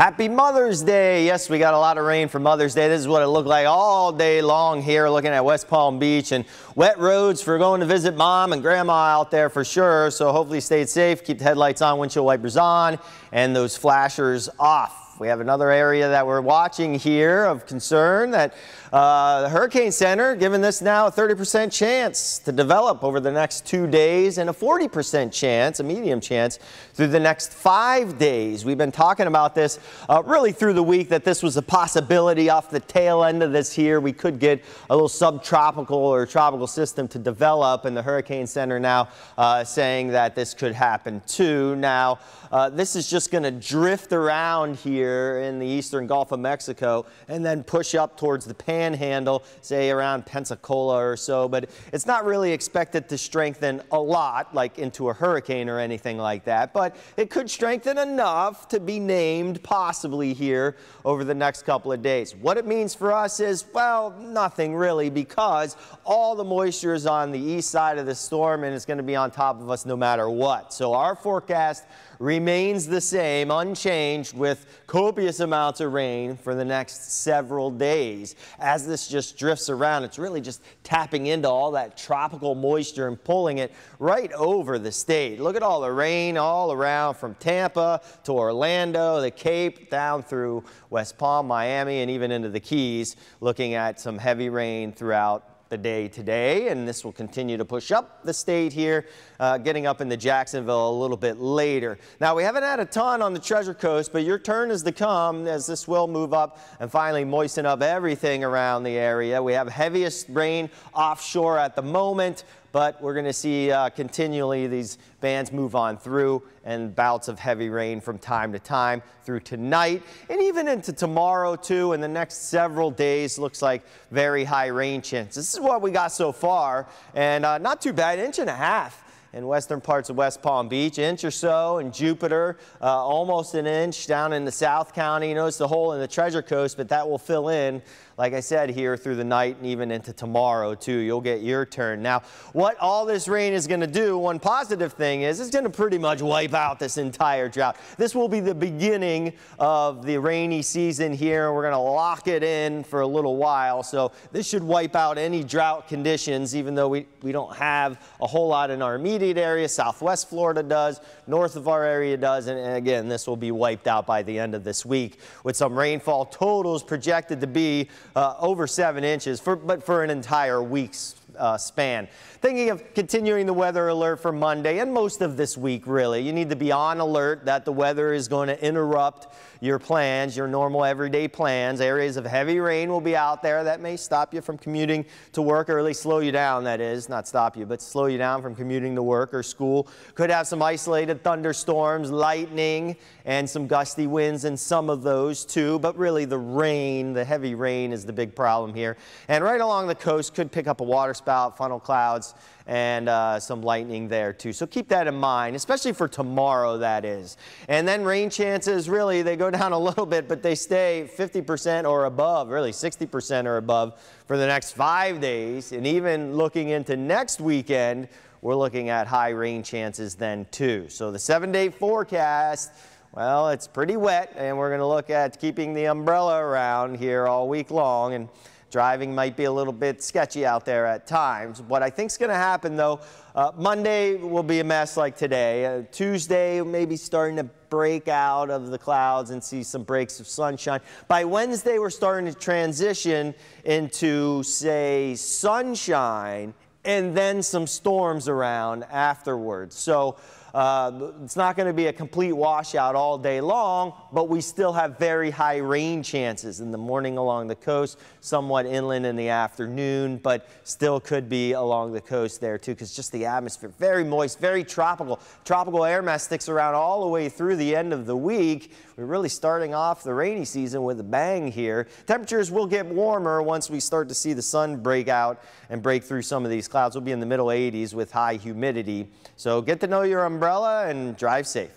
Happy Mother's Day. Yes, we got a lot of rain for Mother's Day. This is what it looked like all day long here looking at West Palm Beach, and wet roads for going to visit Mom and Grandma out there for sure. So hopefully stay safe, keep the headlights on, windshield wipers on, and those flashers off. We have another area that we're watching here of concern that the Hurricane Center giving this now a 30% chance to develop over the next 2 days and a 40% chance, a medium chance, through the next 5 days. We've been talking about this really through the week, that this was a possibility off the tail end of this here. We could get a little subtropical or tropical system to develop, and the Hurricane Center now saying that this could happen too. Now, this is just going to drift around here in the eastern Gulf of Mexico and then push up towards the Panhandle, say around Pensacola or so, but it's not really expected to strengthen a lot, like into a hurricane or anything like that, but it could strengthen enough to be named possibly here over the next couple of days. What it means for us is, well, nothing really, because all the moisture is on the east side of the storm and it's going to be on top of us no matter what. So our forecast remains the same, unchanged, with copious amounts of rain for the next several days. As this just drifts around, it's really just tapping into all that tropical moisture and pulling it right over the state. Look at all the rain all around from Tampa to Orlando, the Cape, down through West Palm, Miami, and even into the Keys, looking at some heavy rain throughout the day today, and this will continue to push up the state here, getting up into Jacksonville a little bit later. Now, we haven't had a ton on the Treasure Coast, but your turn is to come as this will move up and finally moisten up everything around the area. We have heaviest rain offshore at the moment, but we're going to see continually these bands move on through and bouts of heavy rain from time to time through tonight and even into tomorrow too. And the next several days looks like very high rain chances. This is what we got so far, and not too bad, 1.5 inches in western parts of West Palm Beach, inch or so in Jupiter, almost an inch down in the South County. You notice the hole in the Treasure Coast, but that will fill in, like I said, here through the night and even into tomorrow too. You'll get your turn. Now, what all this rain is going to do, one positive thing is it's going to pretty much wipe out this entire drought. This will be the beginning of the rainy season here. We're going to lock it in for a little while, so this should wipe out any drought conditions, even though we don't have a whole lot in our immediate area. Southwest Florida does, north of our area does, and again, this will be wiped out by the end of this week, with some rainfall totals projected to be over 7 inches, but for an entire week's span. Thinking of continuing the weather alert for Monday and most of this week, really. You need to be on alert that the weather is going to interrupt your plans, your normal everyday plans. Areas of heavy rain will be out there that may stop you from commuting to work, or at least slow you down, that is. Not stop you, but slow you down from commuting to work or school. Could have some isolated thunderstorms, lightning, and some gusty winds in some of those too. But really the rain, the heavy rain, is the big problem here. And right along the coast could pick up a waterspout, funnel clouds, and some lightning there too. So keep that in mind, especially for tomorrow, that is. And then rain chances, really, they go down a little bit, but they stay 50% or above, really 60% or above for the next 5 days. And even looking into next weekend, we're looking at high rain chances then too. So the 7-day forecast, well, it's pretty wet, and we're going to look at keeping the umbrella around here all week long, and driving might be a little bit sketchy out there at times. What I think is going to happen, though, Monday will be a mess like today. Tuesday, maybe starting to break out of the clouds and see some breaks of sunshine. By Wednesday, we're starting to transition into, say, sunshine and then some storms around afterwards. So it's not going to be a complete washout all day long, but we still have very high rain chances in the morning along the coast, somewhat inland in the afternoon, but still could be along the coast there too, because just the atmosphere, very moist, very tropical. Tropical air mass sticks around all the way through the end of the week. We're really starting off the rainy season with a bang here. Temperatures will get warmer once we start to see the sun break out and break through some of these clouds. We'll be in the middle 80s with high humidity. So get to know your umbrella and drive safe.